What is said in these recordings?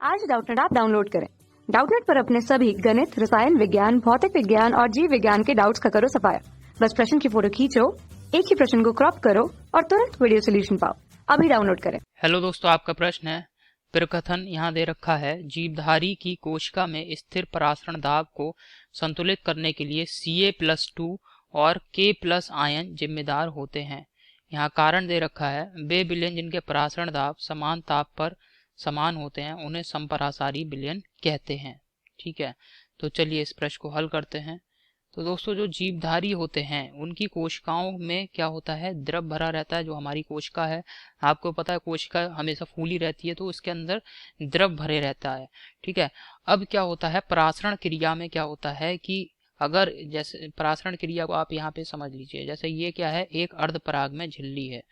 आज Doubtnut app download करें। Doubtnut पर अपने सभी गणित, रसायन विज्ञान, भौतिक विज्ञान और जीव विज्ञान के डाउट्स का करो सफाया। बस प्रश्न की फोटो खींचो, एक ही प्रश्न को क्रॉप करो और तुरंत वीडियो सोल्यूशन पाओ। अभी डाउनलोड करें। हेलो दोस्तों, आपका प्रश्न है प्रकथन यहाँ दे रखा है। जीवधारी की कोशिका में स्थिर परासरण दाब को संतुलित करने के लिए Ca+2 और K+ आयन जिम्मेदार होते हैं। यहाँ कारण दे रखा है, वे विलयन जिनके परासरण दाब समान ताप पर समान होते हैं उन्हें समपरासारी विलयन कहते हैं। ठीक है, तो चलिए इस प्रश्न को हल करते हैं। तो दोस्तों, जो जीवधारी होते हैं उनकी कोशिकाओं में क्या होता है, द्रव भरा रहता है। जो हमारी कोशिका है, आपको पता है कोशिका हमेशा फूली रहती है, तो उसके अंदर द्रव भरे रहता है। ठीक है, अब क्या होता है परासरण क्रिया में, क्या होता है कि अगर जैसे परासरण क्रिया को आप यहाँ पे समझ लीजिए, जैसे ये क्या है, एक अर्धपराग में झिल्ली है।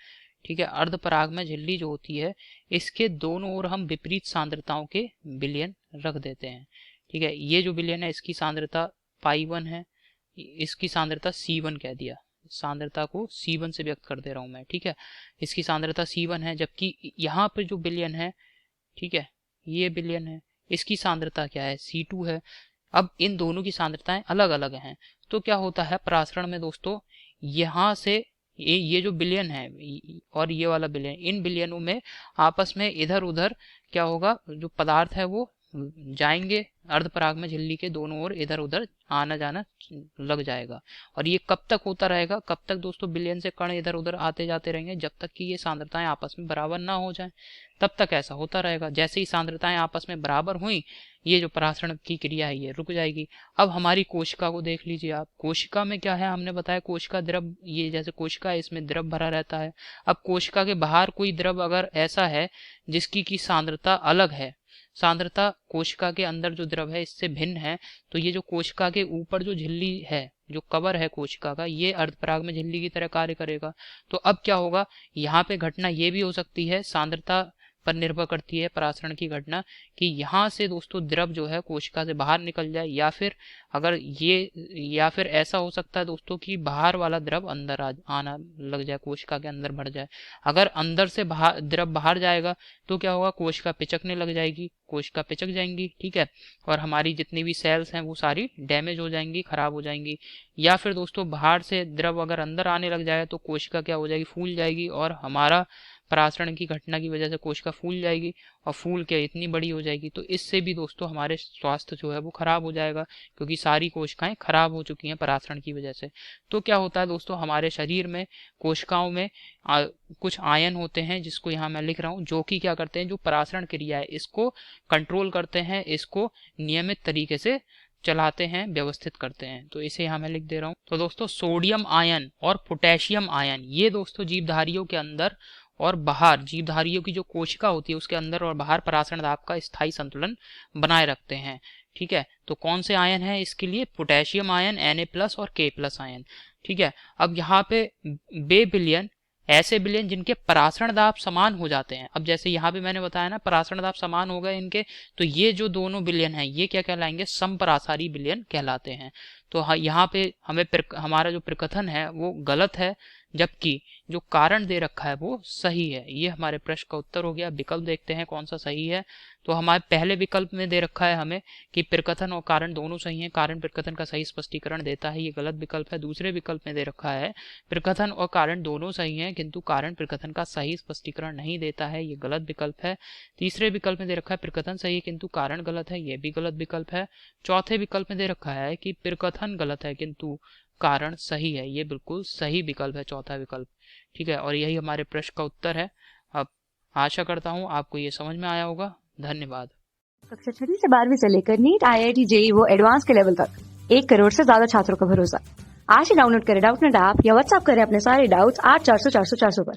ठीक है, अर्धपराग में झिल्ली जो होती है, इसके दोनों ओर हम विपरीत सांद्रताओं के विलयन रख देते हैं। ठीक है, ये जो विलयन है इसकी सांद्रता π1 है, इसकी सांद्रता C1 कह दिया, सांद्रता को C1 से व्यक्त कर दे रहा हूं मैं। ठीक है, इसकी सांद्रता C1 है, जबकि यहाँ पर जो विलयन है, ठीक है, ये विलयन है, इसकी सांद्रता क्या है, C2 है। अब इन दोनों की सांद्रताएं अलग अलग हैं, तो क्या होता है परासरण में दोस्तों, यहाँ से ये जो विलयन है और ये वाला विलयन, इन विलयनों में आपस में इधर उधर क्या होगा, जो पदार्थ है वो जाएंगे, अर्धपराग में झिल्ली के दोनों ओर इधर उधर आना जाना लग जाएगा। और ये कब तक होता रहेगा, कब तक दोस्तों विलयन से कण इधर उधर आते जाते रहेंगे, जब तक कि ये सांद्रताएं आपस में बराबर ना हो जाएं, तब तक ऐसा होता रहेगा। जैसे ही सांद्रताएं आपस में बराबर हुई, ये जो परासरण की क्रिया है ये रुक जाएगी। अब हमारी कोशिका को देख लीजिए आप, कोशिका में क्या है, हमने बताया कोशिका द्रव, ये जैसे कोशिका है इसमें द्रव भरा रहता है। अब कोशिका के बाहर कोई द्रव अगर ऐसा है जिसकी की सांद्रता अलग है, सांद्रता कोशिका के अंदर जो द्रव है इससे भिन्न है, तो ये जो कोशिका के ऊपर जो झिल्ली है, जो कवर है कोशिका का, ये अर्धपराग में झिल्ली की तरह कार्य करेगा। तो अब क्या होगा, यहाँ पे घटना ये भी हो सकती है, सांद्रता पर निर्भर करती है परासरण की घटना, कि यहाँ से दोस्तों द्रव जो है कोशिका से बाहर निकल जाए, या फिर ऐसा हो सकता है दोस्तों कि बाहर वाला द्रव अंदर आना लग जाए, कोशिका के अंदर भर जाए। अगर अंदर से द्रव बाहर जाएगा तो क्या होगा, कोशिका पिचकने लग जाएगी, कोशिका पिचक जाएंगी। ठीक है, और हमारी जितनी भी सेल्स हैं वो सारी डैमेज हो जाएंगी, खराब हो जाएंगी। या फिर दोस्तों बाहर से द्रव अगर अंदर आने लग जाए तो कोशिका क्या हो जाएगी, फूल जाएगी, और हमारा परासरण की घटना की वजह से कोशिका फूल जाएगी, और फूल के इतनी बड़ी हो जाएगी, तो इससे भी दोस्तों हमारे स्वास्थ्य जो है वो खराब हो जाएगा, क्योंकि सारी कोशिकाएं खराब हो चुकी हैं परासरण की वजह से। तो क्या होता है दोस्तों, हमारे शरीर में कोशिकाओं में कुछ आयन होते हैं, जिसको यहाँ मैं लिख रहा हूँ, जो कि क्या करते हैं, जो परासरण क्रिया है इसको कंट्रोल करते हैं, इसको नियमित तरीके से चलाते हैं, व्यवस्थित करते हैं। तो इसे यहाँ मैं लिख दे रहा हूँ। तो दोस्तों सोडियम आयन और पोटेशियम आयन, ये दोस्तों जीवधारियों के अंदर और बाहर, जीवधारियों की जो कोशिका होती है उसके अंदर और बाहर परासरण दाब का स्थायी संतुलन बनाए रखते हैं। ठीक है, तो कौन से आयन है इसके लिए, पोटेशियम आयन, Na+ और K+ आयन। ठीक है, अब यहाँ पे वे विलयन, ऐसे विलयन जिनके परासरण दाब समान हो जाते हैं। अब जैसे यहाँ पे मैंने बताया ना, परासरण दाब समान हो गए इनके, तो ये जो दोनों विलयन हैं ये क्या कहलाएंगे, समपरासारी विलयन कहलाते हैं। तो यहाँ पे हमारा जो प्रकथन है वो गलत है, जबकि जो कारण दे रखा है वो सही है। ये हमारे प्रश्न का उत्तर हो गया। विकल्प देखते हैं कौन सा सही है। तो हमारे पहले विकल्प में दे रखा है हमें कि प्रकथन और कारण दोनों सही हैं, कारण प्रकथन का सही स्पष्टीकरण देता है, ये गलत विकल्प है। दूसरे विकल्प में दे रखा है प्रकथन और कारण दोनों सही हैं किंतु कारण प्रकथन का सही स्पष्टीकरण नहीं देता है, ये गलत विकल्प है। तीसरे विकल्प में दे रखा है प्रकथन सही है किंतु कारण गलत है, ये भी गलत विकल्प है। चौथे विकल्प में दे रखा है कि प्रकथन गलत है किंतु कारण सही है, ये बिल्कुल सही विकल्प है, चौथा विकल्प। ठीक है, और यही हमारे प्रश्न का उत्तर है। अब आशा करता हूँ आपको ये समझ में आया होगा। धन्यवाद। कक्षा 6 से 12वीं से लेकर नीट, IIT, JEE वो एडवांस के लेवल तक 1 करोड़ से ज्यादा छात्रों का भरोसा। आज ही डाउनलोड करें डाउटनेट ऐप या व्हाट्सएप करें अपने सारे डाउट्स 8400 400 400 पर।